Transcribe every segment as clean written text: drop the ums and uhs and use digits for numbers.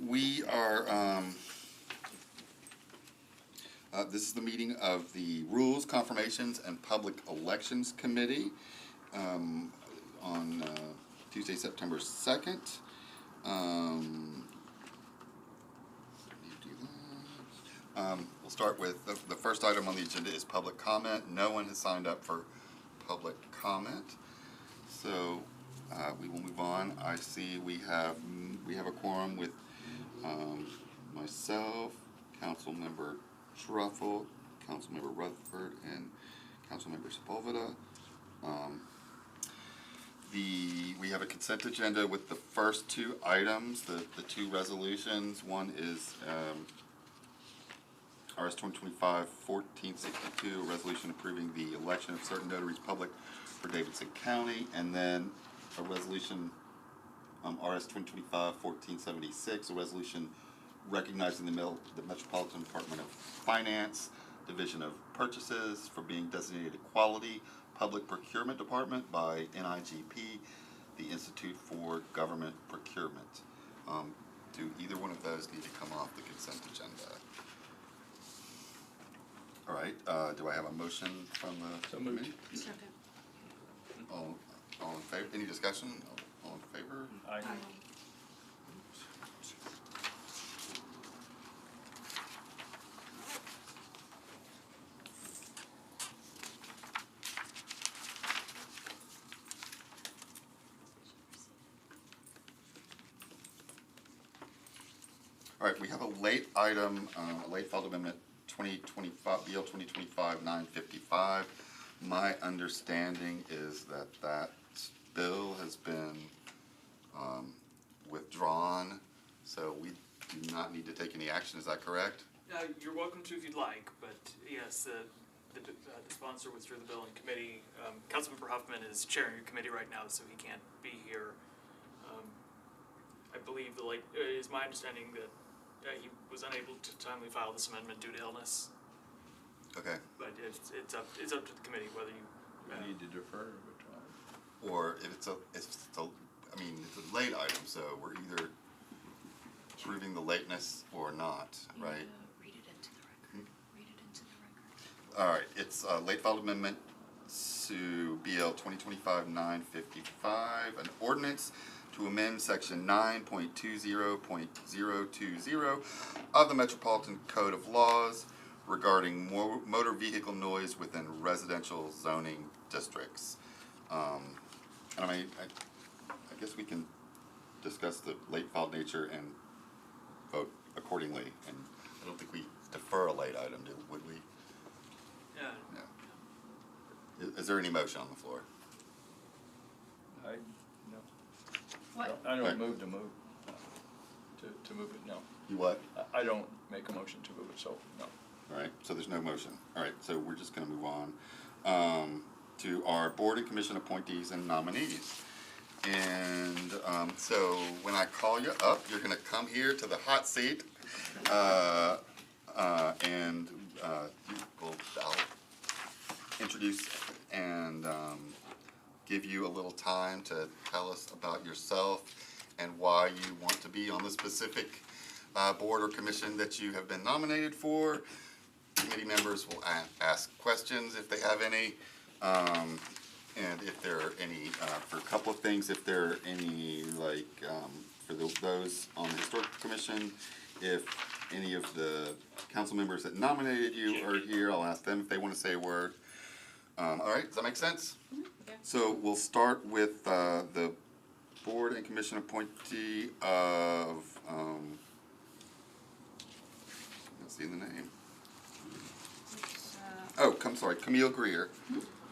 we are, this is the meeting of the Rules, Confirmations, and Public Elections Committee on Tuesday, September 2nd. We'll start with the first item on the agenda is public comment. No one has signed up for public comment, so we will move on. I see we have a quorum with myself, Councilmember Truffle, Councilmember Rutherford, and Councilmember Sepulveda. We have a consent agenda with the first two items, the two resolutions. One is RS 2025-1462, a resolution approving the election of certain notaries public for Davidson County, and then a resolution RS 2025-1476, a resolution recognizing the Metropolitan Department of Finance Division of Purchases for being designated a quality public procurement department by NIGP, the Institute for Government Procurement. Do either one of those need to come off the consent agenda? All right, do I have a motion from the committee? Second. All in favor? Any discussion? All in favor? Aye. All right, we have a late item, a late filed amendment 2025, BL 2025-955. My understanding is that bill has been withdrawn, so we do not need to take any action. Is that correct? You're welcome to if you'd like, but yes, the sponsor withdrew the bill in committee. Councilmember Huffman is chairing your committee right now, so he can't be here. I believe it is my understanding that he was unable to timely file this amendment due to illness. Okay. But it's up to the committee whether you need to defer or withdraw. Or if it's a late item, so we're either proving the lateness or not, right? Read it into the record. Read it into the record. All right, it's a late filed amendment to BL 2025-955, an ordinance to amend section 9.20.020 of the Metropolitan Code of Laws regarding motor vehicle noise within residential zoning districts. And I guess we can discuss the late filed nature and vote accordingly. And I don't think we defer a late item, would we? Yeah. No. Is there any motion on the floor? No. What? I don't Right. move to move. To move it, no. You what? I don't make a motion to move it, so no. All right, so there's no motion. All right, so we're just going to move on to our board and commission appointees and nominees. And so when I call you up, you're going to come here to the hot seat, and I'll introduce and give you a little time to tell us about yourself and why you want to be on the specific board or commission that you have been nominated for. Committee members will ask questions if they have any, and if there are any, for a couple of things, if there are any, for those on the Historical Commission, if any of the council members that nominated you are here, I'll ask them if they want to say a word. All right, does that make sense? Mm-hmm. Yeah. So we'll start with the board and commission appointee of, let's see the name. Camille Greer,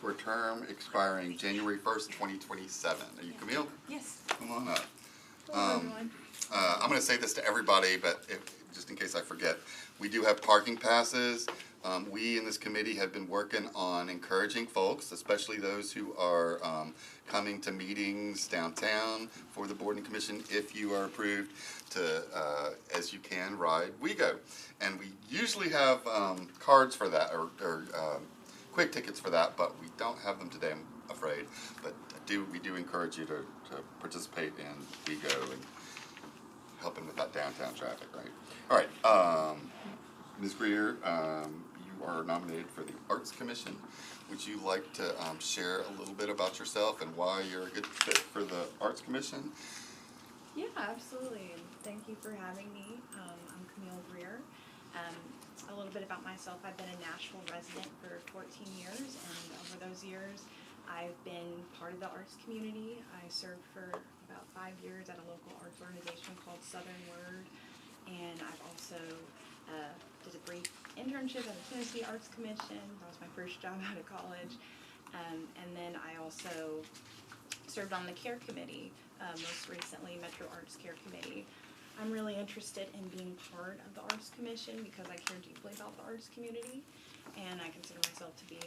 for a term expiring January 1st, 2027. Are you Camille? Yes. Come on up. Hello, everyone. I'm going to say this to everybody, but just in case I forget, we do have parking passes. We in this committee have been working on encouraging folks, especially those who are coming to meetings downtown for the board and commission, if you are approved, to, as you can, ride WeGo. And we usually have cards for that, or quick tickets for that, but we don't have them today, I'm afraid. But we do encourage you to participate in WeGo and helping with that downtown traffic, right? All right, Ms. Greer, you are nominated for the Arts Commission. Would you like to share a little bit about yourself and why you're a good fit for the Arts Commission? Yeah, absolutely. And thank you for having me. I'm Camille Greer. A little bit about myself. I've been a Nashville resident for 14 years, and over those years, I've been part of the arts community. I served for about 5 years at a local arts organization called Southern Word, and I've also did a brief internship at the Tennessee Arts Commission. That was my first job out of college. And then I also served on the CARE committee, most recently Metro Arts CARE committee. I'm really interested in being part of the Arts Commission because I care deeply about the arts community, and I consider myself to be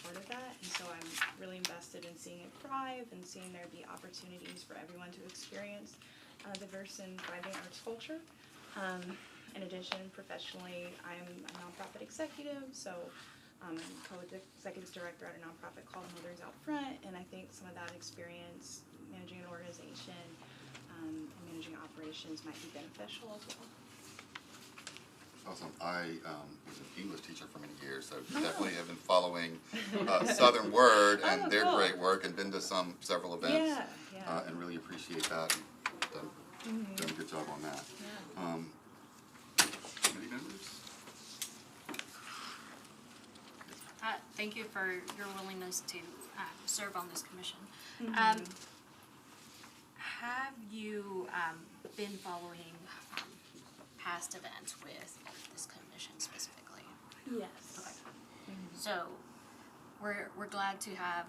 part of that. And so I'm really invested in seeing it thrive and seeing there be opportunities for everyone to experience diverse and thriving arts culture. In addition, professionally, I'm a nonprofit executive, so I'm co-executive director at a nonprofit called Mothers Out Front, and I think some of that experience managing an organization and managing operations might be beneficial as well. Awesome. I was an English teacher for many years, so definitely have been following Southern Word and their cool. great work, and been to several events, Yeah. and really appreciate that. And done a good job on that. Yeah. Committee members? Thank you for your willingness to serve on this commission. Have you been following past events with this commission specifically? Yes. Okay. So we're glad to have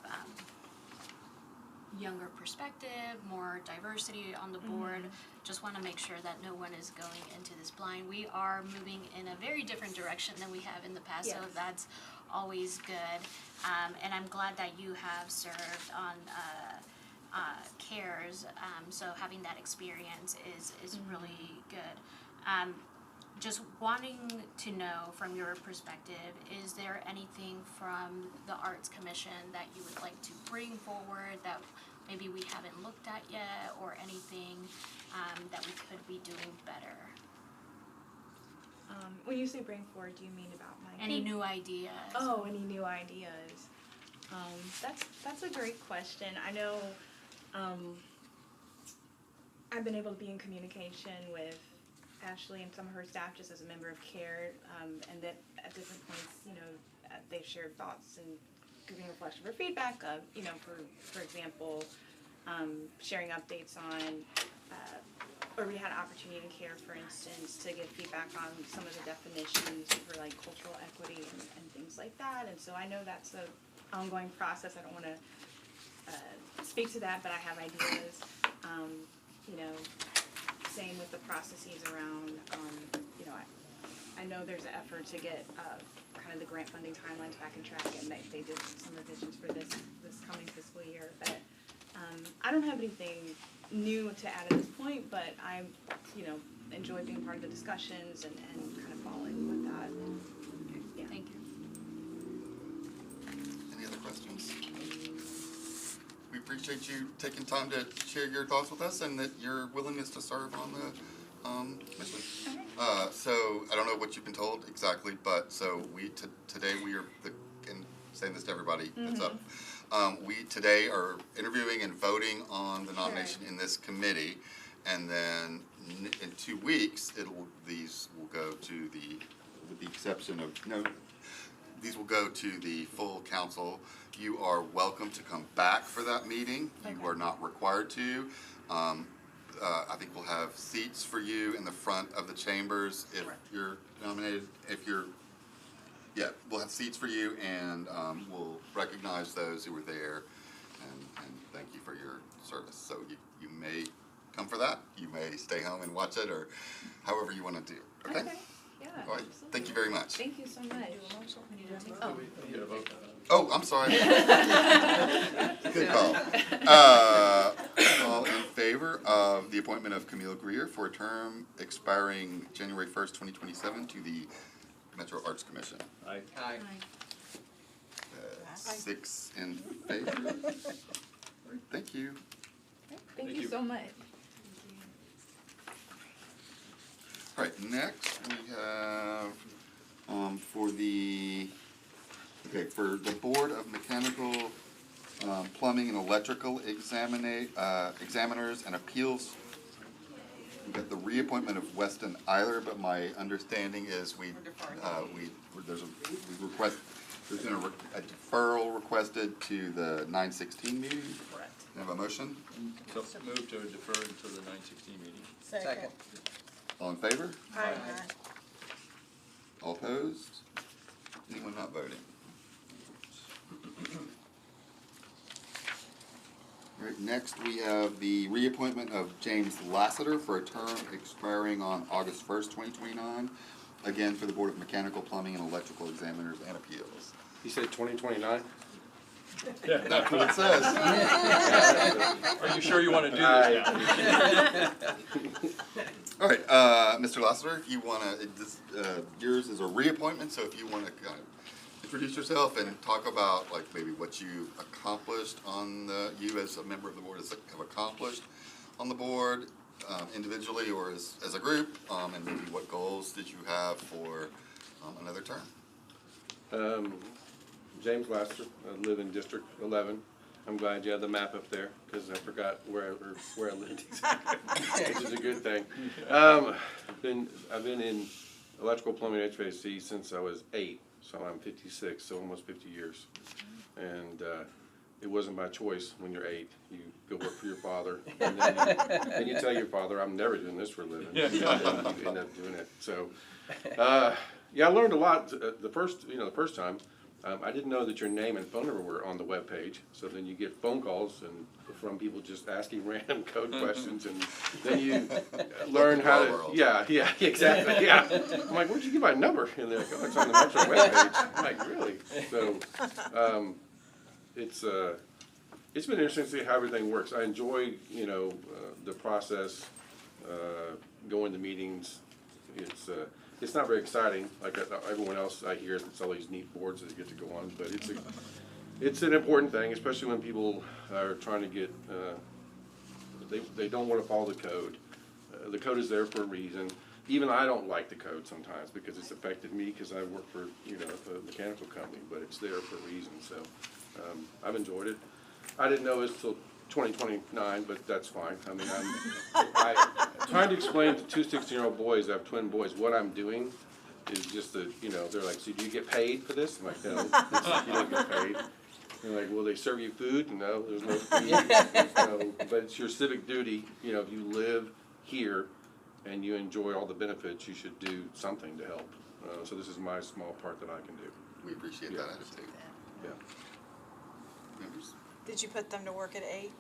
younger perspective, more diversity on the board. Just want to make sure that no one is going into this blind. We are moving in a very different direction than we have in the past, so Yes. that's always good. And I'm glad that you have served on CARES, so having that experience is really good. Just wanting to know from your perspective, is there anything from the Arts Commission that you would like to bring forward that maybe we haven't looked at yet, or anything that we could be doing better? When you say bring forward, do you mean about my Any new ideas? Oh, any new ideas? That's a great question. I know I've been able to be in communication with Ashley and some of her staff just as a member of CARE, and that at different points, they've shared thoughts and giving reflection or feedback of, for example, sharing updates on, or we had an opportunity in CARE, for instance, to give feedback on some of the definitions for like cultural equity and things like that. And so I know that's an ongoing process. I don't want to speak to that, but I have ideas. Same with the processes around, I know there's an effort to get kind of the grant funding timelines back in track, and they did some revisions for this coming fiscal year. But I don't have anything new to add at this point, but I, enjoy being part of the discussions and kind of following with that. Yeah. Thank you. Any other questions? We appreciate you taking time to share your thoughts with us and that your willingness to serve on the commission. So I don't know what you've been told exactly, but so today we are and saying this to everybody that's up. We today are interviewing and voting on the nomination in this committee, and then in 2 weeks these will go to with the exception of these will go to the full council. You are welcome to come back for that meeting. You are not required to. I think we'll have seats for you in the front of the chambers if you're nominated. We'll have seats for you, and we'll recognize those who were there, and thank you for your service. So you may come for that. You may stay home and watch it, or however you want to do. Okay? Yeah. All right. Absolutely. Thank you very much. Thank you so much. You get a vote. Oh, I'm sorry. Good call. All in favor of the appointment of Camille Greer for a term expiring January 1st, 2027 to the Metro Arts Commission? Aye. 6 in favor. All right, thank you. Thank Thank you you. so much. All right, next we have, for the Board of Mechanical, Plumbing and Electrical Examiners and Appeals, we got the reappointment of Weston Eiler, but my understanding is there's been a deferral requested to the 9/16 meeting. Correct. Can I have a motion? So move to defer until the 9/16 meeting. Second. All in favor? Aye. All opposed? Anyone not voting? All right, next we have the reappointment of James Lassiter for a term expiring on August 1st, 2029. Again, for the Board of Mechanical, Plumbing, and Electrical Examiners and Appeals. You said 2029? That's what it says. Are you sure you want to do this now? All right, Mr. Lassiter, if you want to, yours is a reappointment, so if you want to kind of introduce yourself and talk about like maybe what you accomplished on you as a member of the board have accomplished on the board, individually or as a group, and maybe what goals did you have for another term? James Lassiter, I live in District 11. I'm glad you had the map up there, because I forgot where I lived exactly, which is a good thing. I've been in electrical, plumbing, HVAC since I was 8, so I'm 56, so almost 50 years. And it wasn't by choice when you're 8. You go work for your father, and then you tell your father, I'm never doing this for a living. And then you end up doing it. So, yeah, I learned a lot the first time. I didn't know that your name and phone number were on the web page, so then you get phone calls from people just asking random code questions, and then you learn how to, yeah, exactly, yeah. I'm like, where'd you get my number? And they're like, oh, it's on the Metro web page. I'm like, really? So, it's been interesting to see how everything works. I enjoy, the process, going to meetings. It's not very exciting, like everyone else I hear. It's all these neat boards that you get to go on, but it's an important thing, especially when people are trying to get. They don't want to follow the code. The code is there for a reason. Even I don't like the code sometimes because it's affected me because I work for a mechanical company, but it's there for a reason. So I've enjoyed it. I didn't know it was till 2029, but that's fine. I mean, I'm trying to explain to two 16-year-old boys, I have twin boys, what I'm doing is just they're like, so do you get paid for this? I'm like, no, you don't get paid. They're like, will they serve you food? No, there's no food. But it's your civic duty, if you live here and you enjoy all the benefits, you should do something to help. So this is my small part that I can do. We appreciate that attitude. Yeah. Members? Did you put them to work at 8?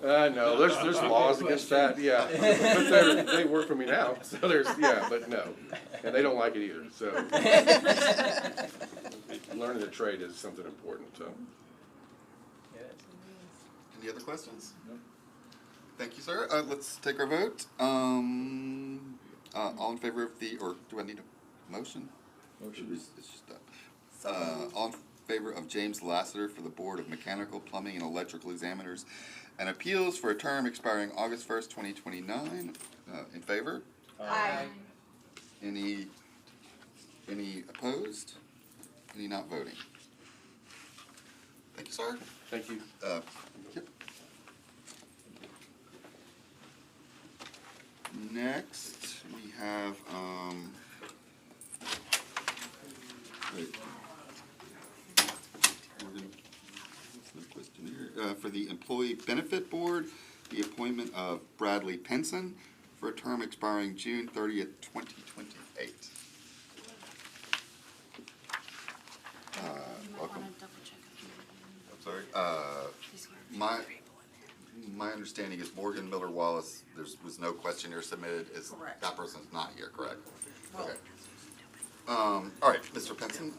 No, there's laws against that, yeah. But they work for me now, so but no. And they don't like it either, so. Learning the trade is something important, so. Any other questions? No. Thank you, sir. Let's take our vote. All in favor of or do I need a motion? Motion. It's just done. All in favor of James Lassiter for the Board of Mechanical, Plumbing, and Electrical Examiners and Appeals for a term expiring August 1st, 2029. In favor? Aye. Any opposed? Any not voting? Thank you, sir. Thank you. Yep. Next, we have, for the Employee Benefit Board, the appointment of Bradley Penson for a term expiring June 30th, 2028. Welcome. I'm sorry. My understanding is Morgan Miller Wallace, there was no questionnaire submitted. Correct. That person's not here, correct? Okay. All right, Mr. Penson,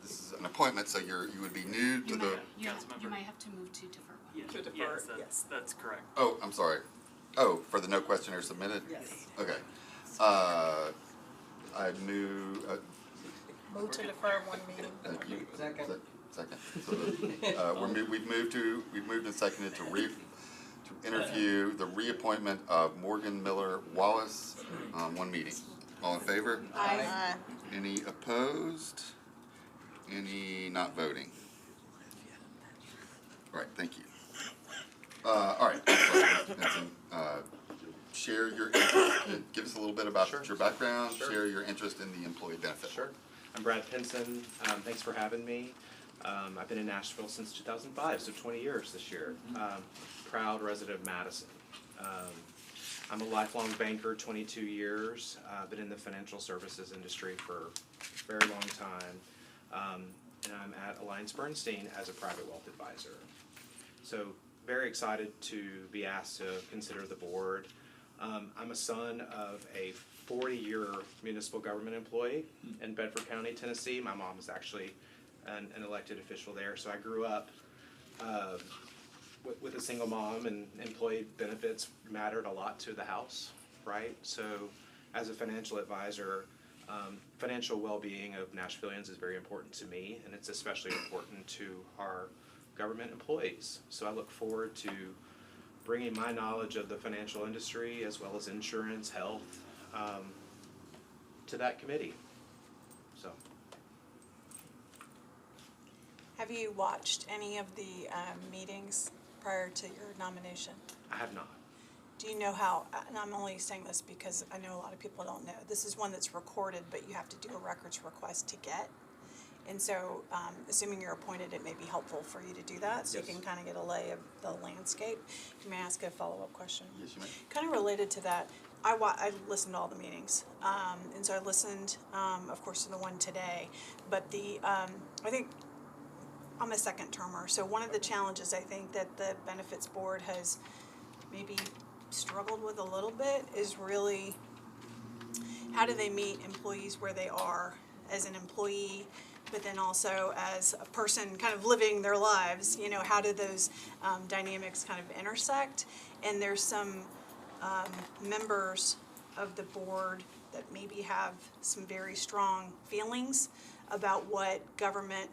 this is an appointment, so you would be new to the. You might have to move to defer one. Yeah, To defer, yes, that's correct. Oh, I'm sorry. Oh, for the no questionnaire submitted? Yes. Okay. I knew. Move to defer one meeting. Thank you. Second. So we've moved and seconded to interview the reappointment of Morgan Miller Wallace. One meeting. All in favor? Aye. Any opposed? Any not voting? All right, thank you. All right, Vincent, share your interest, give us a little bit about Sure. your background, Sure. share your interest in the employee benefit. Sure. I'm Brad Pinson. Thanks for having me. I've been in Nashville since 2005, so 20 years this year. Proud resident of Madison. I'm a lifelong banker, 22 years. Been in the financial services industry for a very long time. And I'm at Alliance Bernstein as a private wealth advisor. So very excited to be asked to consider the board. I'm a son of a 40-year municipal government employee in Bedford County, Tennessee. My mom is actually an elected official there, so I grew up with a single mom, and employee benefits mattered a lot to the house, right? So as a financial advisor, financial well-being of Nashvillians is very important to me, and it's especially important to our government employees. So I look forward to bringing my knowledge of the financial industry as well as insurance, health, to that committee. So. Have you watched any of the meetings prior to your nomination? I have not. Do you know how, and I'm only saying this because I know a lot of people don't know, this is one that's recorded, but you have to do a records request to get. And so, assuming you're appointed, it may be helpful for you to do that, so Yes. you can kind of get a lay of the landscape. You may ask a follow-up question. Yes, you may. Kind of related to that, I listened to all the meetings, and so I listened, of course, to the one today, but I think I'm a second termer, so one of the challenges I think that the benefits board has maybe struggled with a little bit is really how do they meet employees where they are as an employee, but then also as a person kind of living their lives, you know, how do those dynamics kind of intersect? And there's some members of the board that maybe have some very strong feelings about what government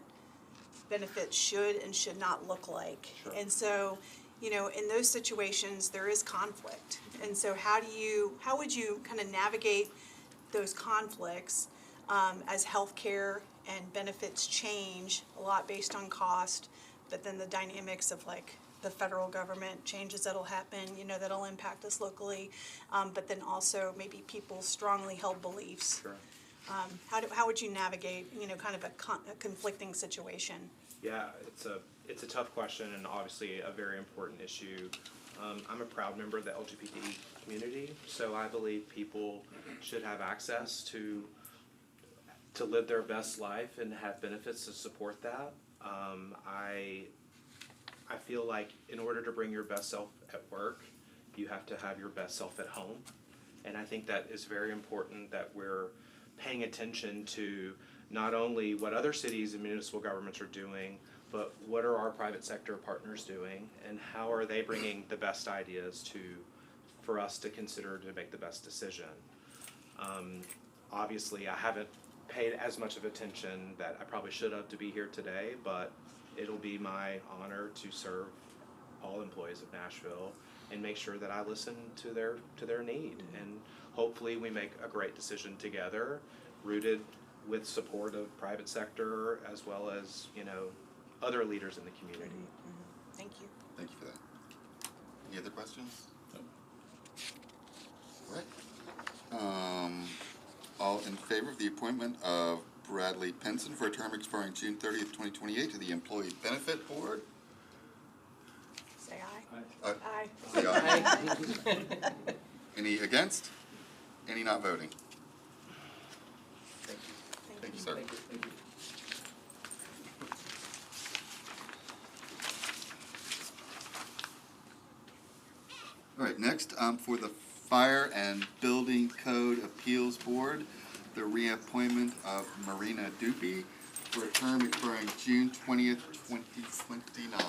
benefits should and should not look like. Sure. And so, you know, in those situations, there is conflict. And so how would you kind of navigate those conflicts as healthcare and benefits change a lot based on cost, but then the dynamics of like the federal government changes that'll happen, you know, that'll impact us locally, but then also maybe people's strongly held beliefs. Sure. How would you navigate, you know, kind of a conflicting situation? Yeah, it's a tough question and obviously a very important issue. I'm a proud member of the LGBT community, so I believe people should have access to live their best life and have benefits to support that. I feel like in order to bring your best self at work, you have to have your best self at home. And I think that is very important that we're paying attention to not only what other cities and municipal governments are doing, but what are our private sector partners doing and how are they bringing the best ideas for us to consider to make the best decision. Obviously, I haven't paid as much of attention that I probably should have to be here today, but it'll be my honor to serve all employees of Nashville and make sure that I listen to their need. And hopefully we make a great decision together, rooted with support of private sector as well as, you know, other leaders in the community. Mm-hmm. Thank you. Thank you for that. Any other questions? No. All right. All in favor of the appointment of Bradley Pinson for a term expiring June 30th, 2028 to the Employee Benefit Board? Say aye. Aye. Say aye. Any against? Any not voting? Thank you, sir. Thank you. All right, next, for the Fire and Building Code Appeals Board, the reappointment of Marina Dupe for a term expiring June 20th, 2029.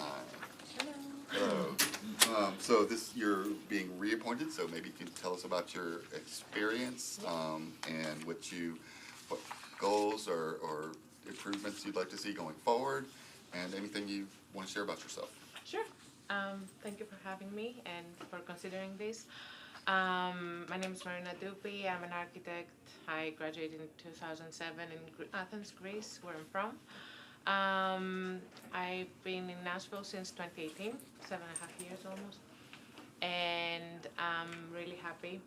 Hello. So you're being reappointed, so maybe you can tell us about your experience, and what goals or improvements you'd like to see going forward, and anything you want to share about yourself. Sure. Thank you for having me and for considering this. My name is Marina Dupi. I'm an architect. I graduated in 2007 in Athens, Greece, where I'm from. I've been in Nashville since 2018, 7.5 years almost. And I'm really happy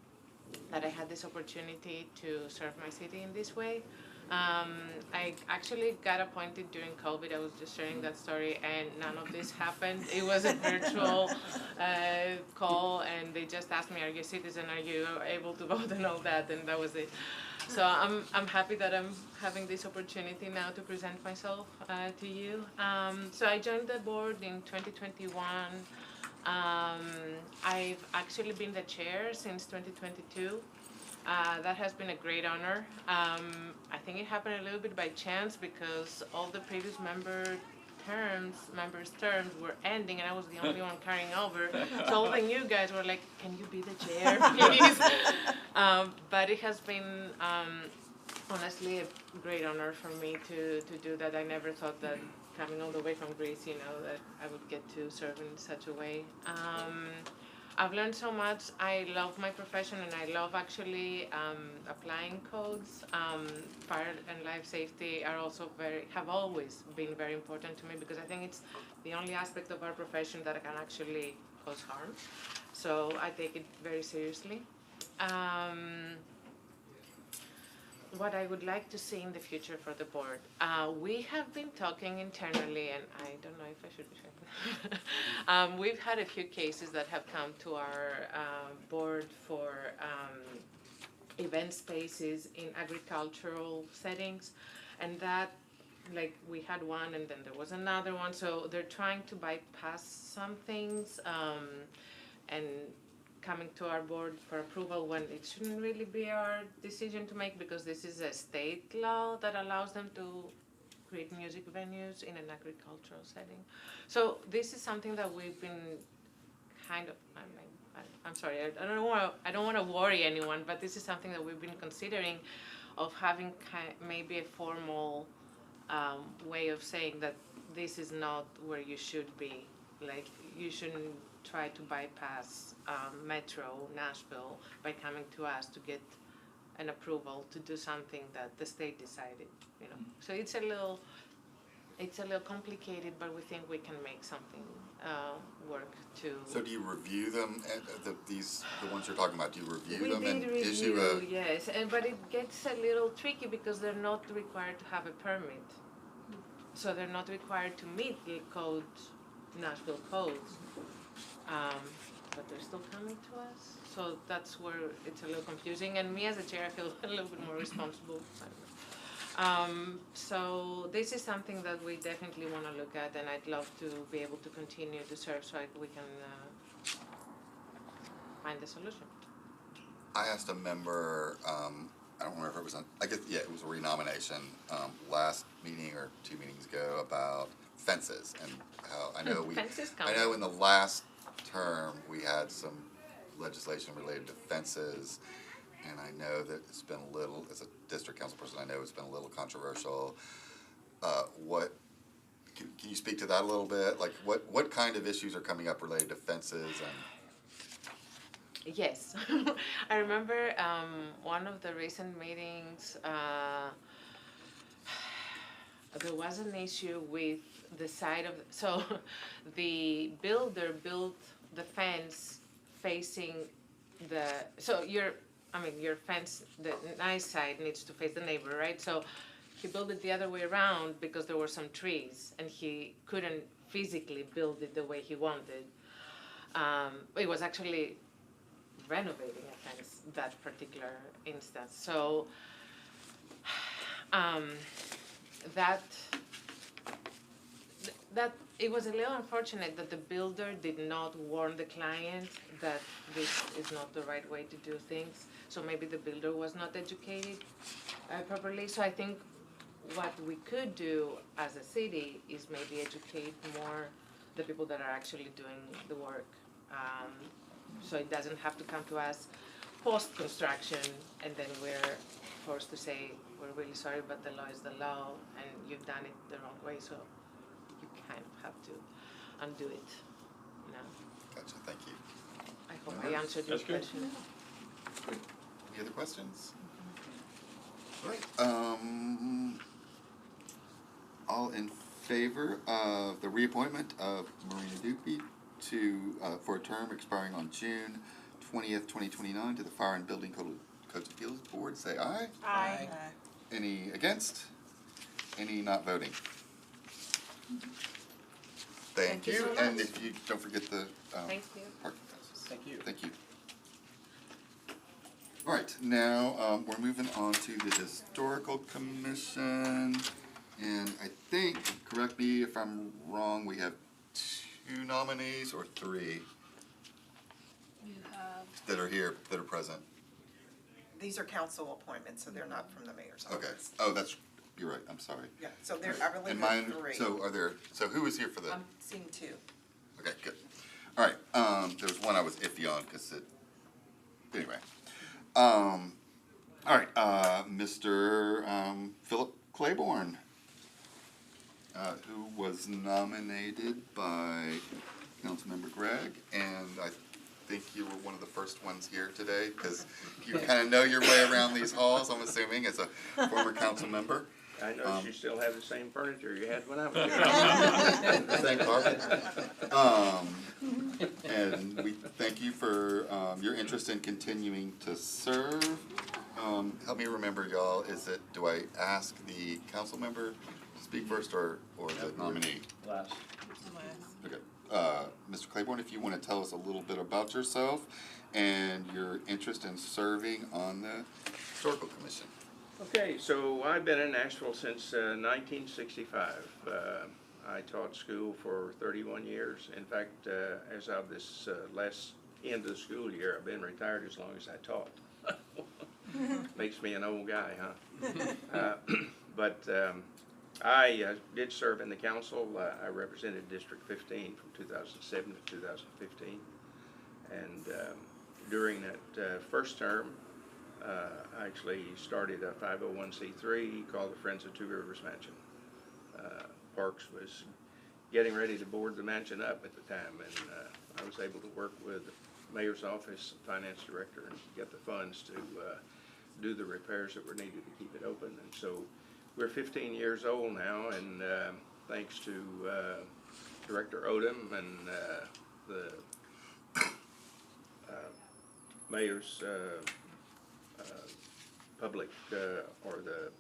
that I had this opportunity to serve my city in this way. I actually got appointed during COVID. I was just sharing that story, and none of this happened. It was a virtual call, and they just asked me, "Are you a citizen? Are you able to vote?" and all that, and that was it. So I'm happy that I'm having this opportunity now to present myself to you. So I joined the board in 2021. I've actually been the chair since 2022. That has been a great honor. I think it happened a little bit by chance because all the previous members' terms were ending, and I was the only one carrying over. So all the new guys were like, "Can you be the chair, please?" But it has been honestly a great honor for me to do that. I never thought that coming all the way from Greece, that I would get to serve in such a way. I've learned so much. I love my profession, and I love actually applying codes. Fire and life safety are also have always been very important to me because I think it's the only aspect of our profession that can actually cause harm. So I take it very seriously. What I would like to see in the future for the board. We have been talking internally, and I don't know if I should be sharing. We've had a few cases that have come to our board for event spaces in agricultural settings, and that, like, we had one and then there was another one, so they're trying to bypass some things and coming to our board for approval when it shouldn't really be our decision to make because this is a state law that allows them to create music venues in an agricultural setting. So this is something that we've been kind of, I'm sorry, I don't want to worry anyone, but this is something that we've been considering of having maybe a formal way of saying that this is not where you should be. Like, you shouldn't try to bypass Metro Nashville by coming to us to get an approval to do something that the state decided. So it's a little complicated, but we think we can make something work to. So do you review them, the ones you're talking about, do you review We them did and review, issue a? yes, but it gets a little tricky because they're not required to have a permit. So they're not required to meet the Nashville codes. But they're still coming to us. So that's where it's a little confusing. And me as a chair, I feel a little bit more responsible. So this is something that we definitely want to look at, and I'd love to be able to continue to serve so we can find a solution. I asked a member, I don't remember if it was it was a renomination last meeting or 2 meetings ago about fences and how I know in the last term we had some legislation related to fences, and I know that it's been a little, as a district council person, I know it's been a little controversial. Can you speak to that a little bit? Like, what kind of issues are coming up related to fences and? Yes, I remember one of the recent meetings. There was an issue with the side of the builder built the fence facing your fence, the nice side needs to face the neighbor, right? So he built it the other way around because there were some trees and he couldn't physically build it the way he wanted. It was actually renovating a fence that particular instance. So that it was a little unfortunate that the builder did not warn the client that this is not the right way to do things. So maybe the builder was not educated properly. So I think what we could do as a city is maybe educate more the people that are actually doing the work. So it doesn't have to come to us post-construction and then we're forced to say, we're really sorry, but the law is the law and you've done it the wrong way, so you kind of have to undo it So thank you. I hope I answered your That's good. question. Any other questions? All right. All in favor of the reappointment of Marina Dupuy to, for a term expiring on June 20th, 2029 to the Fire and Building Codes Appeals Board, say aye. Aye. Any against? Any not voting? Thank you you, so and much. if you, don't forget the Thank you. parking passes. Thank you. Thank you. All right, now, we're moving on to the Historical Commission, and I think, correct me if I'm wrong, we have 2 nominees or 3 You have, that are here, that are present. These are council appointments, so they're not from the mayor's Okay, office. oh, that's, you're right, I'm sorry. Yeah, so there, I believe And there's mine, 3. so are there, so who is here for the? I'm seeing 2. Okay, good. All right, there was one I was iffy on, because it, anyway. All right, Mr. Philip Claiborne, who was nominated by Councilmember Gregg, and I think you were one of the first ones here today, because you kind of know your way around these halls, I'm assuming, as a former council member. I know you still have the same furniture you had when I was there. Same carpet. And we thank you for your interest in continuing to serve. Help me remember, y'all, do I ask the council member to speak first or the nominee? Last. Okay. Mr. Claiborne, if you want to tell us a little bit about yourself and your interest in serving on the Historical Commission. Okay, so I've been in Nashville since 1965. I taught school for 31 years. In fact, as of this last end of the school year, I've been retired as long as I taught. Makes me an old guy, huh? But I did serve in the council. I represented District 15 from 2007 to 2015. And during that first term, I actually started a 501c3 called the Friends of Two Rivers Mansion. Parks was getting ready to board the mansion up at the time, and I was able to work with the mayor's office, finance director, and get the funds to do the repairs that were needed to keep it open. And so we're 15 years old now, and thanks to Director Odom and the mayor's public or the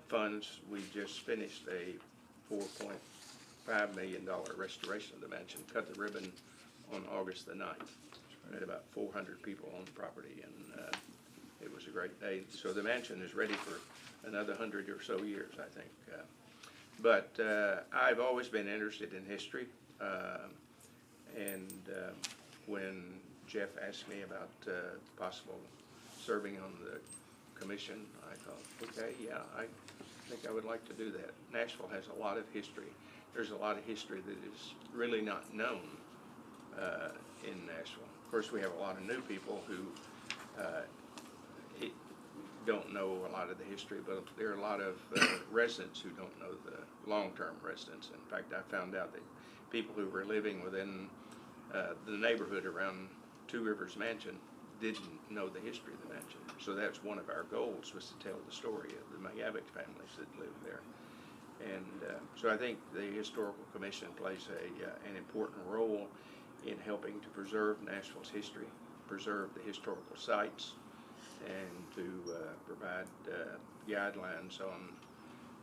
funds, we just finished a $4.5 million restoration of the mansion, cut the ribbon on August the 9th. We had about 400 people on the property, and it was a great day. So the mansion is ready for another 100 or so years, I think. But I've always been interested in history, and when Jeff asked me about possible serving on the commission, I thought, okay, yeah, I think I would like to do that. Nashville has a lot of history. There's a lot of history that is really not known in Nashville. Of course, we have a lot of new people who don't know a lot of the history, but there are a lot of residents who don't know the long-term residents. In fact, I found out that people who were living within the neighborhood around Two Rivers Mansion didn't know the history of the mansion. So that's one of our goals, was to tell the story of the McGavick families that lived there. And so I think the Historical Commission plays an important role in helping to preserve Nashville's history, preserve the historical sites, and to provide guidelines on,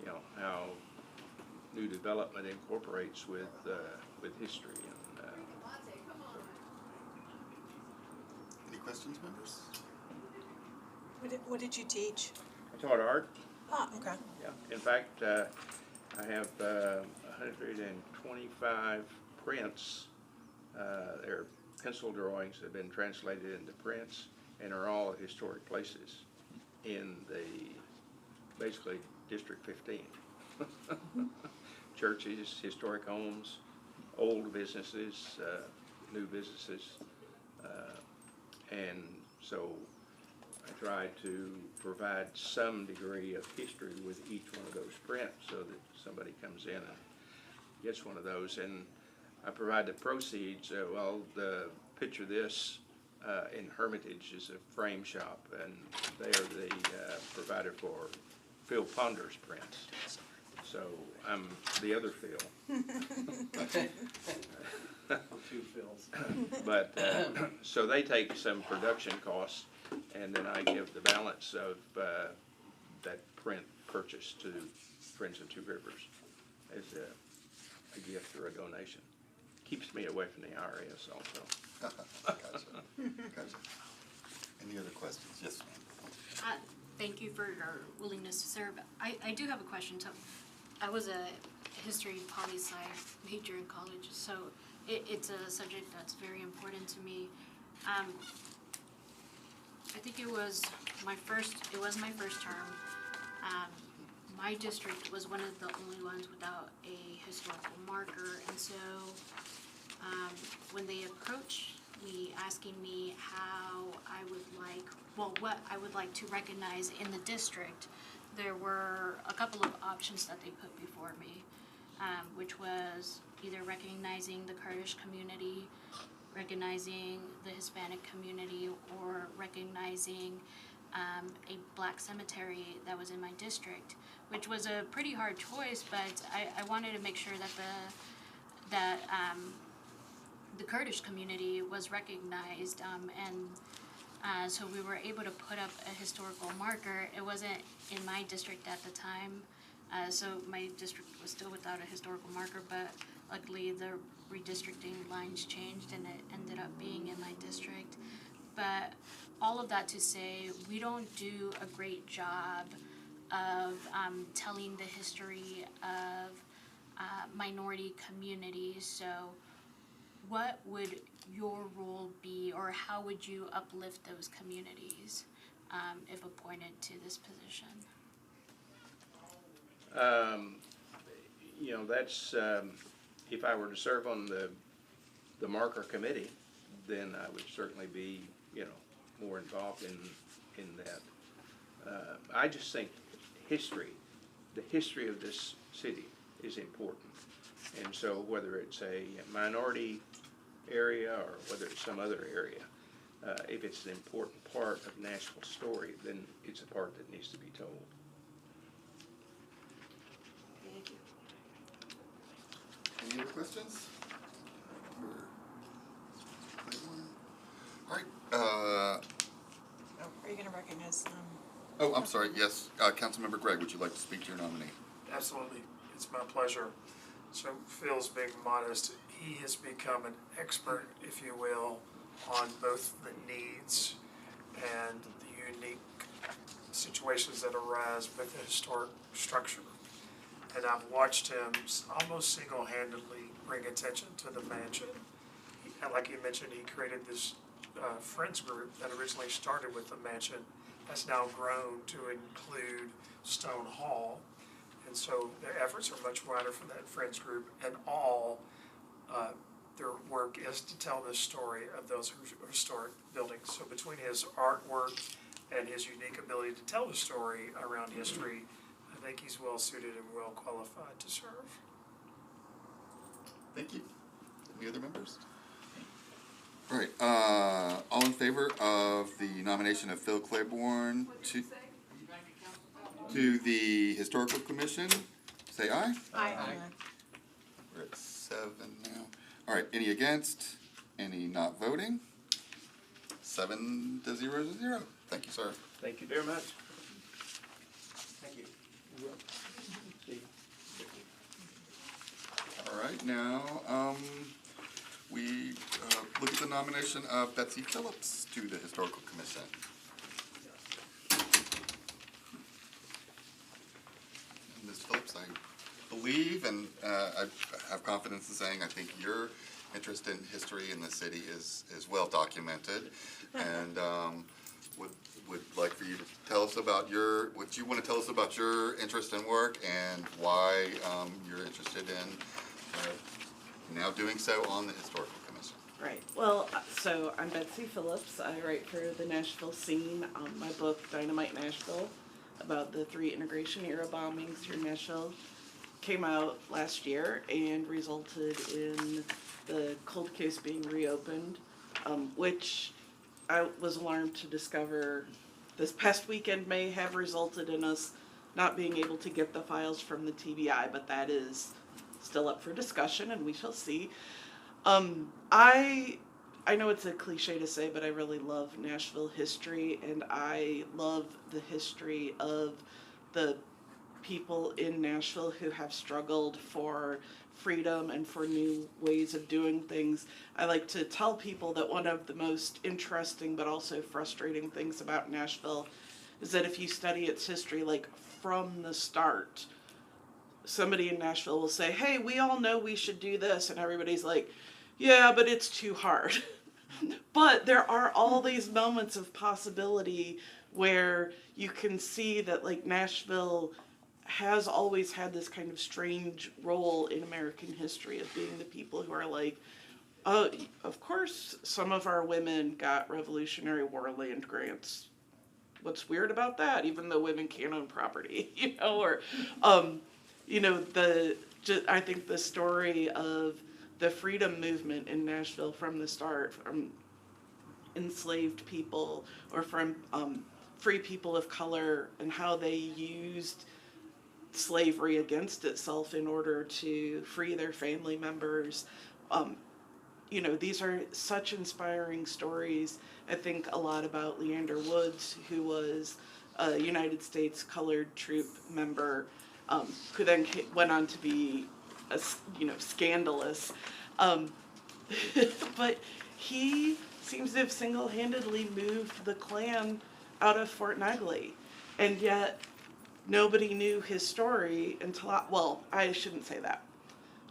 you know, how new development incorporates with history. And, Any questions, members? What did you teach? I taught art. Oh, okay. Yeah. In fact, I have 125 prints. They're pencil drawings that have been translated into prints and are all at historic places in basically District 15. Churches, historic homes, old businesses, new businesses. And so I try to provide some degree of history with each one of those prints so that somebody comes in and gets one of those. And I provide the proceeds. Well, the picture this in Hermitage is a frame shop, and they are the provider for Phil Ponder's prints. So I'm the other Phil. Two Phils. But, so they take some production costs, and then I give the balance of that print purchase to Friends of Two Rivers as a gift or a donation. Keeps me away from the IRS also. Gotcha. Any other questions? Yes, ma'am. Thank you for your willingness to serve. I do have a question. So I was a history poli-sci major in college, so it's a subject that's very important to me. I think it was my first term. My district was one of the only ones without a historical marker, and so when they approached me asking me how I would like, what I would like to recognize in the district, there were a couple of options that they put before me, which was either recognizing the Kurdish community, recognizing the Hispanic community, or recognizing a black cemetery that was in my district, which was a pretty hard choice, but I wanted to make sure that the Kurdish community was recognized, and so we were able to put up a historical marker. It wasn't in my district at the time, so my district was still without a historical marker, but luckily the redistricting lines changed and it ended up being in my district. But all of that to say, we don't do a great job of telling the history of minority communities. So what would your role be, or how would you uplift those communities if appointed to this position? You know, that's, if I were to serve on the marker committee, then I would certainly be, you know, more involved in that. I just think the history of this city is important. And so whether it's a minority area or whether it's some other area, if it's an important part of Nashville's story, then it's a part that needs to be told. Thank you. Any other questions? All right. Are you gonna recognize, Oh, I'm sorry. Yes, Councilmember Gregg, would you like to speak to your nominee? Absolutely, it's my pleasure. So Phil's being modest, he has become an expert, if you will, on both the needs and the unique situations that arise with the historic structure. And I've watched him almost single-handedly bring attention to the mansion. And like you mentioned, he created this friends group that originally started with the mansion, has now grown to include Stone Hall. And so their efforts are much wider for that friends group, and all their work is to tell the story of those historic buildings. So between his artwork and his unique ability to tell the story around history, I think he's well suited and well qualified to serve. Thank you. Any other members? All right, all in favor of the nomination of Phil Claiborne to the Historical Commission, say aye. Aye. We're at 7 now. All right, any against? Any not voting? 7 to 0 to 0. Thank you, sir. Thank you very much. Thank you. All right, now, we look at the nomination of Betsy Phillips to the Historical Commission. Ms. Phillips, I believe, and I have confidence in saying, I think your interest in history in the city is well documented, and would like for you to tell us about what you want to tell us about your interest in work and why you're interested in now doing so on the Historical Commission. Right. Well, so I'm Betsy Phillips. I write for the Nashville Scene, my book Dynamite Nashville, about the 3 integration era bombings here in Nashville came out last year and resulted in the cold case being reopened, which I was alarmed to discover this past weekend may have resulted in us not being able to get the files from the TBI, but that is still up for discussion and we shall see. I know it's a cliche to say, but I really love Nashville history, and I love the history of the people in Nashville who have struggled for freedom and for new ways of doing things. I like to tell people that one of the most interesting but also frustrating things about Nashville is that if you study its history, like from the start, somebody in Nashville will say, hey, we all know we should do this, and everybody's like, yeah, but it's too hard. But there are all these moments of possibility where you can see that, like, Nashville has always had this kind of strange role in American history of being the people who are like, of course some of our women got Revolutionary War land grants. What's weird about that, even though women can't own property, you know, or, you know, I think the story of the freedom movement in Nashville from the start, from enslaved people or from free people of color, and how they used slavery against itself in order to free their family members. You know, these are such inspiring stories. I think a lot about Leander Woods, who was a United States colored troop member, who then went on to be, scandalous. But he seems to have single-handedly moved the Klan out of Fort Negley, and yet nobody knew his story until I shouldn't say that.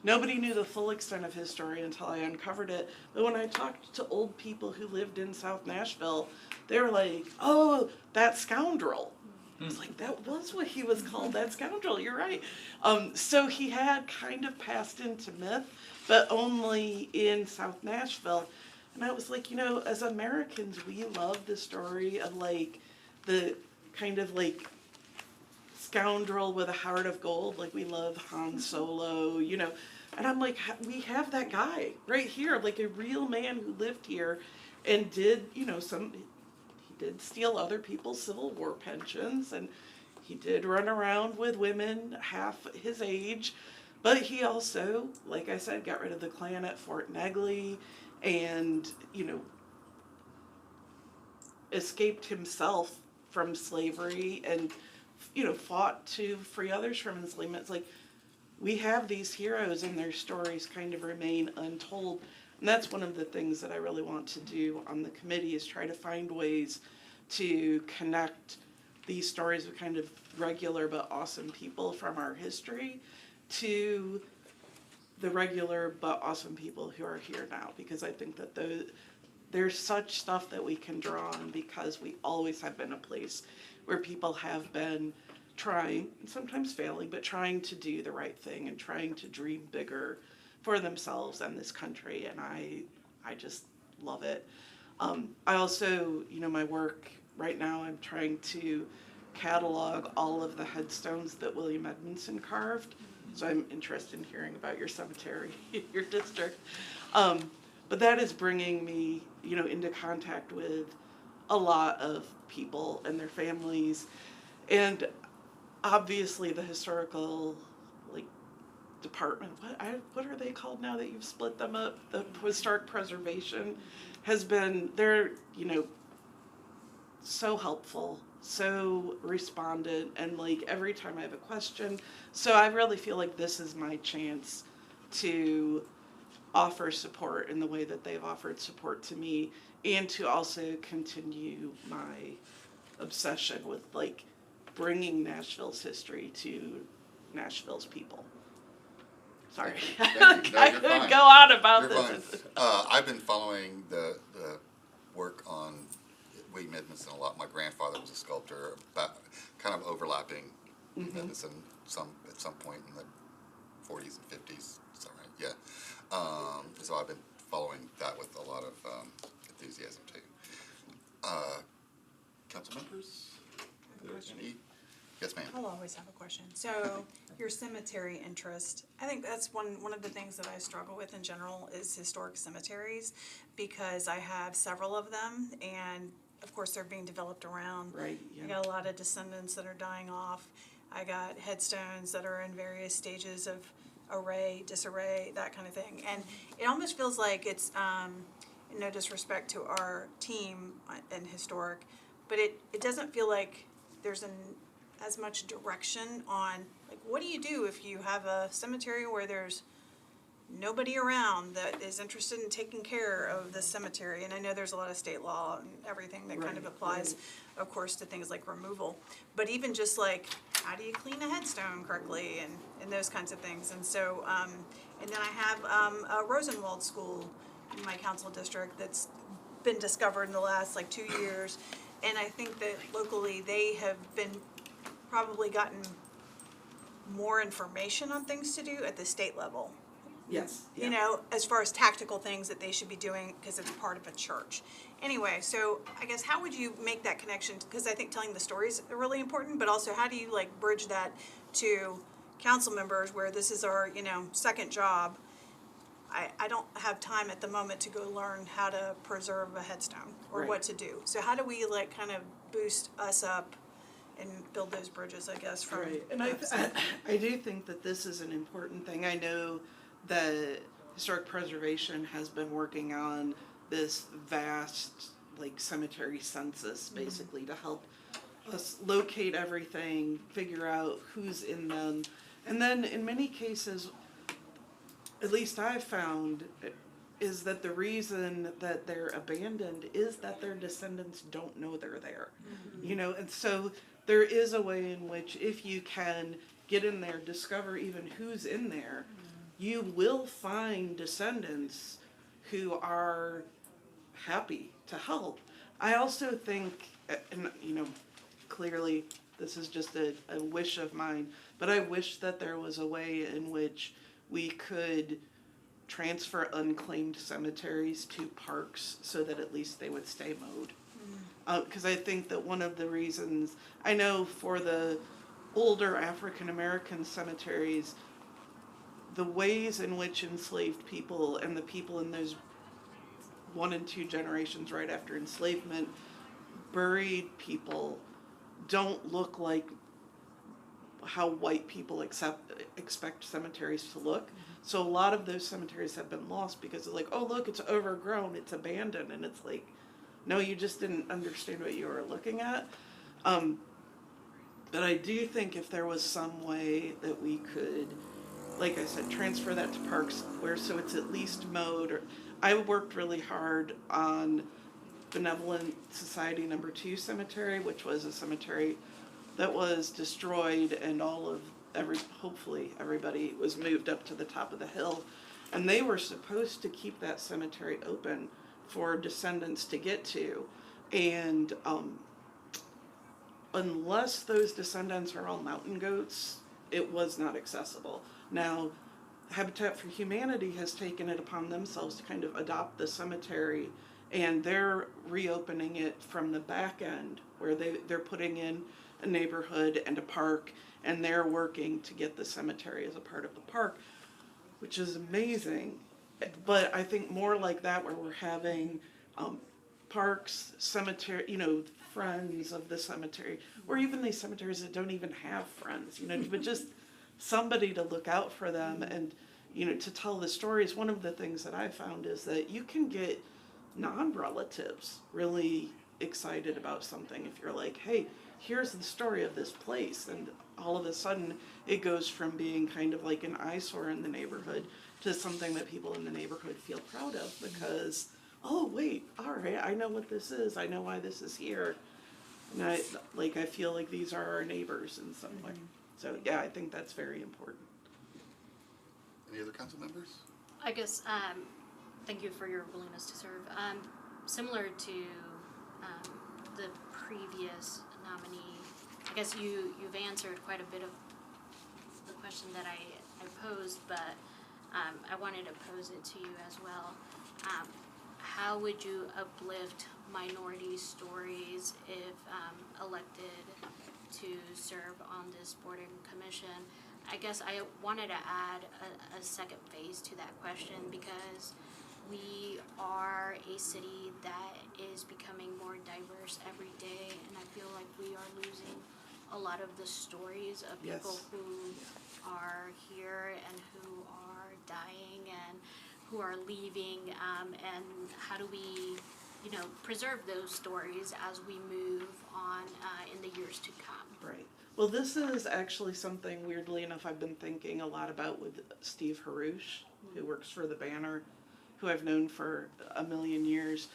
Nobody knew the full extent of his story until I uncovered it. But when I talked to old people who lived in South Nashville, they were like, oh, that scoundrel. I was like, that was what he was called, that scoundrel, you're right. So he had kind of passed into myth, but only in South Nashville. And I was like, you know, as Americans, we love the story of, like, the kind of, like, scoundrel with a heart of gold. Like, we love Han Solo, you know. And I'm like, we have that guy right here, like a real man who lived here and did, you know, he did steal other people's Civil War pensions, and he did run around with women half his age, but he also, like I said, got rid of the Klan at Fort Negley and, you know, escaped himself from slavery and, you know, fought to free others from enslavement. It's like, we have these heroes and their stories kind of remain untold. And that's one of the things that I really want to do on the committee, is try to find ways to connect these stories of kind of regular but awesome people from our history to the regular but awesome people who are here now. Because I think that there's such stuff that we can draw on, because we always have been a place where people have been trying, sometimes failing, but trying to do the right thing and trying to dream bigger for themselves and this country, and I just love it. I also, you know, my work right now, I'm trying to catalog all of the headstones that William Edmondson carved, so I'm interested in hearing about your cemetery, your district. But that is bringing me, you know, into contact with a lot of people and their families, and obviously the historical, like, department, what are they called now that you've split them up? The historic preservation has been, they're, you know, so helpful, so respondent, and like every time I have a question. So I really feel like this is my chance to offer support in the way that they've offered support to me, and to also continue my obsession with, like, bringing Nashville's history to Nashville's people. Sorry, Thank you. No, I you're could fine. go on about You're this. fine. I've been following the work on William Edmondson a lot. My grandfather was a sculptor, kind of overlapping Edmondson at some point in the 40s and 50s. Is that right? Yeah. So I've been following that with a lot of enthusiasm too. Council members? Any Yes, ma'am. I'll always have a question. So your cemetery interest, I think that's one of the things that I struggle with in general is historic cemeteries, because I have several of them, and of course they're being developed around. Right, yeah. I got a lot of descendants that are dying off. I got headstones that are in various stages of array, disarray, that kind of thing. And it almost feels like it's, no disrespect to our team in historic, but it doesn't feel like there's as much direction on, like, what do you do if you have a cemetery where there's nobody around that is interested in taking care of the cemetery? And I know there's a lot of state law and everything that kind of Right, applies, of course, to things like removal. But even just like, how do you clean a headstone correctly and those kinds of things. And so, and then I have a Rosenwald School in my council district that's been discovered in the last like 2 years. And I think that locally they have been probably gotten more information on things to do at the state level. Yes. You know, as far as tactical things that they should be doing because it's part of a church. Anyway, so I guess how would you make that connection? Because I think telling the stories are really important, but also how do you like bridge that to council members where this is our, you know, second job? I don't have time at the moment to go learn how to preserve a headstone or Right. what to do. So how do we like kind of boost us up and build those bridges, I guess, from Right, and I do think that this is an important thing. I know that Historic Preservation has been working on this vast, like, cemetery census, basically, to help us locate everything, figure out who's in them. And then, in many cases, at least I've found, is that the reason that they're abandoned is that their descendants don't know they're there. You know, and so there is a way in which if you can get in there, discover even who's in there, you will find descendants who are happy to help. I also think, and you know, clearly this is just a wish of mine, but I wish that there was a way in which we could transfer unclaimed cemeteries to parks so that at least they would stay mowed. Because I think that one of the reasons, I know for the older African American cemeteries, the ways in which enslaved people and the people in those 1 and 2 generations right after enslavement buried people don't look like how white people expect cemeteries to look. So a lot of those cemeteries have been lost because they're like, oh look, it's overgrown, it's abandoned, and it's like, no, you just didn't understand what you were looking at. But I do think if there was some way that we could, like I said, transfer that to parks where so it's at least mowed. Or I worked really hard on Benevolent Society No. 2 Cemetery, which was a cemetery that was destroyed, and hopefully everybody was moved up to the top of the hill, and they were supposed to keep that cemetery open for descendants to get to, and unless those descendants are all mountain goats, it was not accessible. Now, Habitat for Humanity has taken it upon themselves to kind of adopt the cemetery, and they're reopening it from the back end, where they're putting in a neighborhood and a park, and they're working to get the cemetery as a part of the park, which is amazing. But I think more like that, where we're having parks, cemetery, you know, friends of the cemetery, or even these cemeteries that don't even have friends, you know, but just somebody to look out for them and, you know, to tell the stories. One of the things that I found is that you can get non-relatives really excited about something if you're like, hey, here's the story of this place, and all of a sudden it goes from being kind of like an eyesore in the neighborhood to something that people in the neighborhood feel proud of because, oh wait, all right, I know what this is, I know why this is here, and I feel like these are our neighbors in some way. So yeah, I think that's very important. Any other council members? I guess, thank you for your willingness to serve. Similar to the previous nominee, I guess you've answered quite a bit of the question that I posed, but I wanted to pose it to you as well. How would you uplift minority stories if elected to serve on this board and commission. I guess I wanted to add a second phase to that question because we are a city that is becoming more diverse every day, and I feel like we are losing a lot of the stories of people Yes. who are here and who are dying and who are leaving, and how do we, preserve those stories as we move on in the years to come. Right. Well, this is actually something, weirdly enough, I've been thinking a lot about with Steve Harouche, who works for the Banner, who I've known for a million years.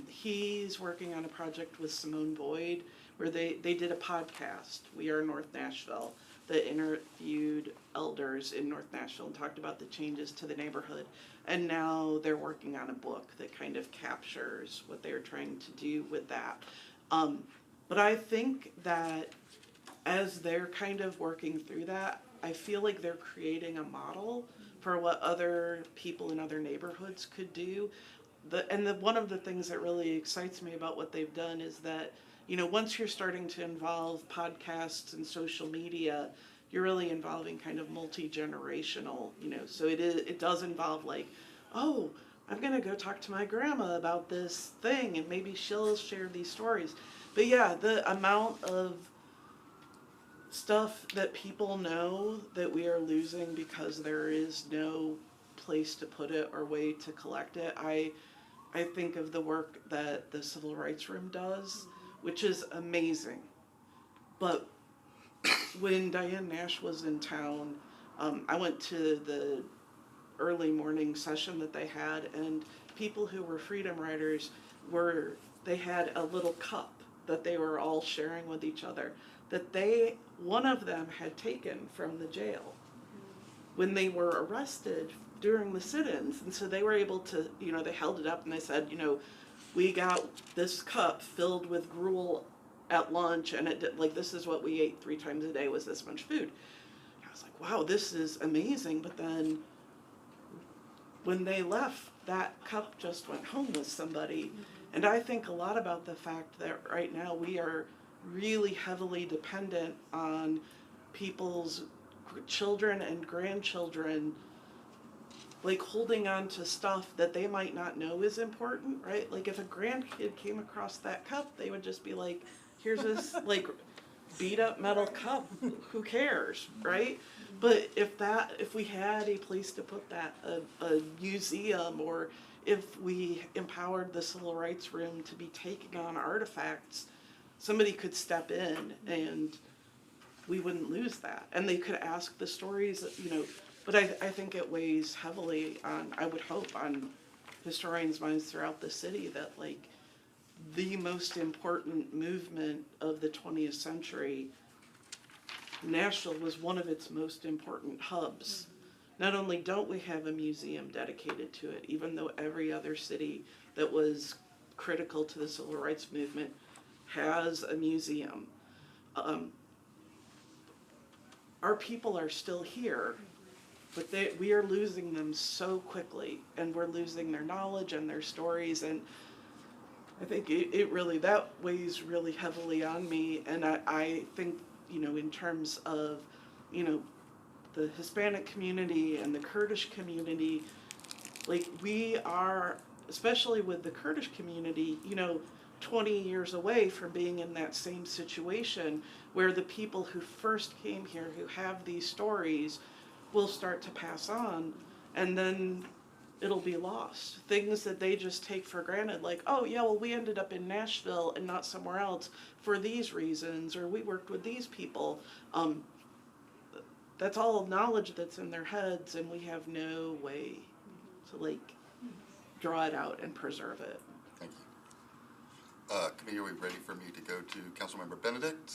He's working on a project with Simone Boyd where they did a podcast, We Are North Nashville, that interviewed elders in North Nashville and talked about the changes to the neighborhood. And now they're working on a book that kind of captures what they're trying to do with that. But I think that as they're kind of working through that, I feel like they're creating a model for what other people in other neighborhoods could do. One of the things that really excites me about what they've done is that, once you're starting to involve podcasts and social media, you're really involving kind of multi-generational, so it does involve like, oh, I'm gonna go talk to my grandma about this thing and maybe she'll share these stories. But yeah, the amount of stuff that people know that we are losing because there is no place to put it or way to collect it. I think of the work that the Civil Rights Room does, which is amazing. But when Diane Nash was in town, I went to the early morning session that they had, and people who were freedom riders they had a little cup that they were all sharing with each other that one of them had taken from the jail when they were arrested during the sit-ins. And so they were able to, they held it up and they said, we got this cup filled with gruel at lunch, and this is what we ate 3 times a day, was this much food. I was like, wow, this is amazing. But then when they left, that cup just went home with somebody. And I think a lot about the fact that right now we are really heavily dependent on people's children and grandchildren, like holding on to stuff that they might not know is important, right? Like if a grandkid came across that cup, they would just be like, here's this like beat up metal cup, who cares, right? But if we had a place to put that, a museum, or if we empowered the Civil Rights Room to be taking on artifacts, somebody could step in and we wouldn't lose that. And they could ask the stories, but I think it weighs heavily on, I would hope, on historians' minds throughout the city that like the most important movement of the 20th century, Nashville was one of its most important hubs. Not only don't we have a museum dedicated to it, even though every other city that was critical to the civil rights movement has a museum. Our people are still here, but we are losing them so quickly, and we're losing their knowledge and their stories, and I think it really, that weighs really heavily on me. And I think, in terms of, the Hispanic community and the Kurdish community, like we are, especially with the Kurdish community, 20 years away from being in that same situation where the people who first came here, who have these stories, will start to pass on, and then it'll be lost. Things that they just take for granted, like, oh yeah, well we ended up in Nashville and not somewhere else for these reasons, or we worked with these people. That's all knowledge that's in their heads, and we have no way to draw it out and preserve it. Thank you. Committee, are we ready for me to go to Councilmember Benedict?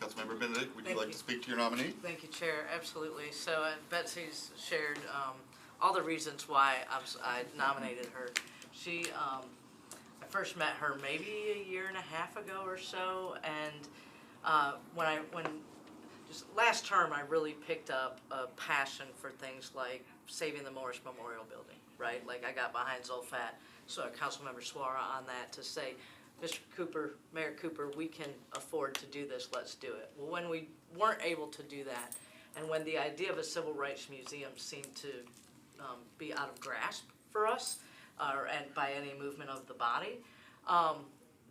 Councilmember Benedict, would you like to speak to your nominee? Thank you, Chair. Absolutely. So Betsy's shared all the reasons why I nominated her. I first met her maybe a year and a half ago or so, and when just last term I really picked up a passion for things like saving the Morris Memorial Building, right? Like I got behind Zolfat, so Councilmember Suara on that, to say Mr. Cooper, Mayor Cooper, we can afford to do this, let's do it. Well, when we weren't able to do that, and when the idea of a civil rights museum seemed to be out of grasp for us, and by any movement of the body,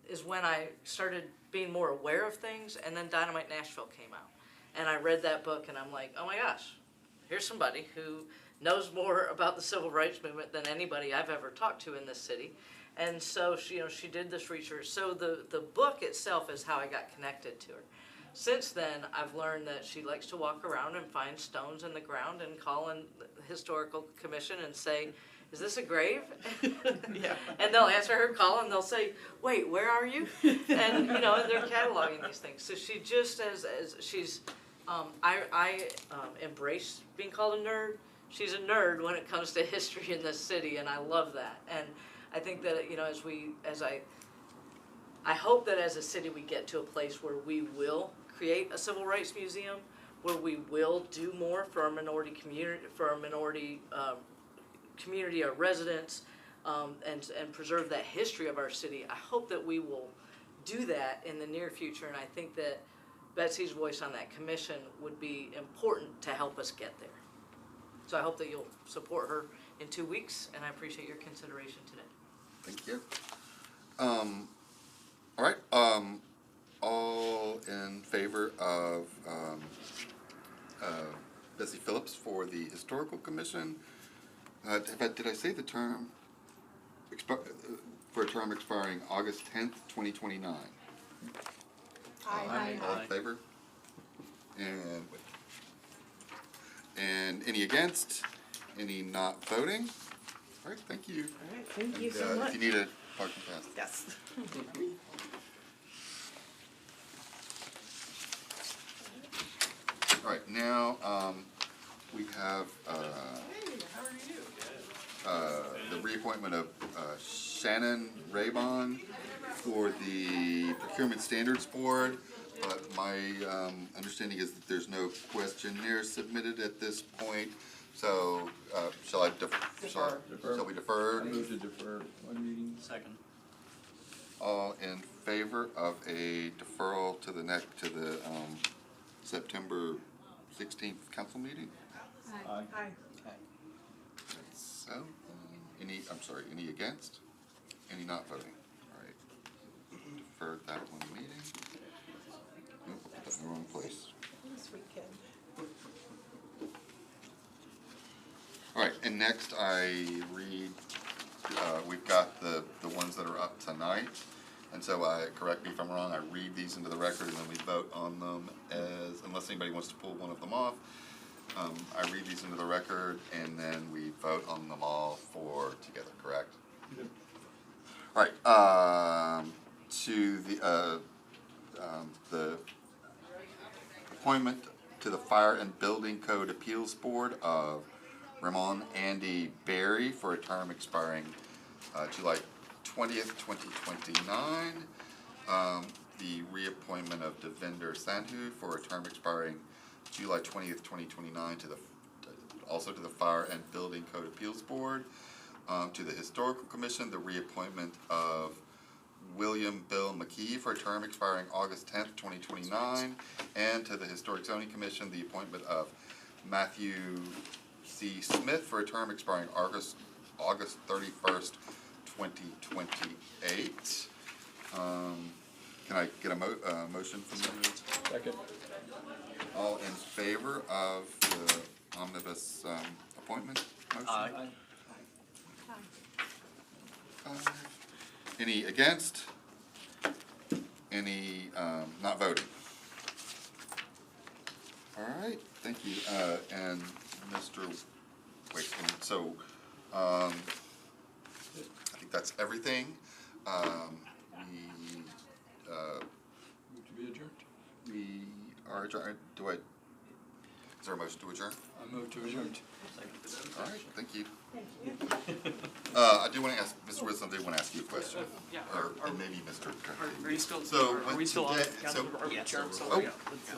is when I started being more aware of things, and then Dynamite Nashville came out. And I read that book, and I'm like, oh my gosh, here's somebody who knows more about the civil rights movement than anybody I've ever talked to in this city. And so she did this research. So the book itself is how I got connected to her. Since then, I've learned that she likes to walk around and find stones in the ground and call in the historical commission and say, is this a grave? Yeah. And they'll answer her call and they'll say, wait, where are you? And, and they're cataloging these things. So she just, as she's, I embrace being called a nerd. She's a nerd when it comes to history in this city, and I love that. And I think that, I hope that as a city we get to a place where we will create a civil rights museum, where we will do more for our minority community, community, our residents, and preserve that history of our city. I hope that we will do that in the near future, and I think that Betsy's voice on that commission would be important to help us get there. So I hope that you'll support her in 2 weeks, and I appreciate your consideration today. Thank you. All right, all in favor of Betsy Phillips for the Historical Commission? Did I say the term, for a term expiring August 10th, 2029? Aye. All in favor? And any against? Any not voting? All right, thank you. All right, thank you And, so much. if you need a parking pass. Yes. All right, now, we have, the reappointment of, Shannon Raybon for the Procurement Standards Board. But my, understanding is that there's no questionnaire submitted at this point. So, shall we defer? I move to defer one meeting. Second. All in favor of a deferral to the September 16th council meeting? Aye. Aye. So, any against? Any not voting? All right. Deferred that one meeting. Nope, put that in the wrong place. Sweet kid. All right, and next I read, we've got the ones that are up tonight. And so correct me if I'm wrong, I read these into the record and then we vote on them unless anybody wants to pull one of them off. I read these into the record and then we vote on them all together, correct? Yep. All right, to the appointment to the Fire and Building Code Appeals Board of Ramon Andy Berry for a term expiring July 20th, 2029. The reappointment of Devinder Sandhu for a term expiring July 20th, 2029 also to the Fire and Building Code Appeals Board. To the Historical Commission, the reappointment of William Bill McKee for a term expiring August 10th, 2029. And to the Historic Zoning Commission, the appointment of Matthew C. Smith for a term expiring August 31st, 2028. Can I get a motion from you? Second. All in favor of the omnibus appointment motion? Aye. Any against? Any not voting? All right, thank you. And Mr. Wakeman, so I think that's everything. Move to be adjourned. We are adjourned. Is there a motion to adjourn? I move to adjourn. All right, thank you. I do want to ask, Mr. Wisdom, I do want to ask you a question. Yeah, Or maybe Mr. Are you still, So, are we still on today- council, so- are we yeah, adjourned? so So, Oh. yeah, let's,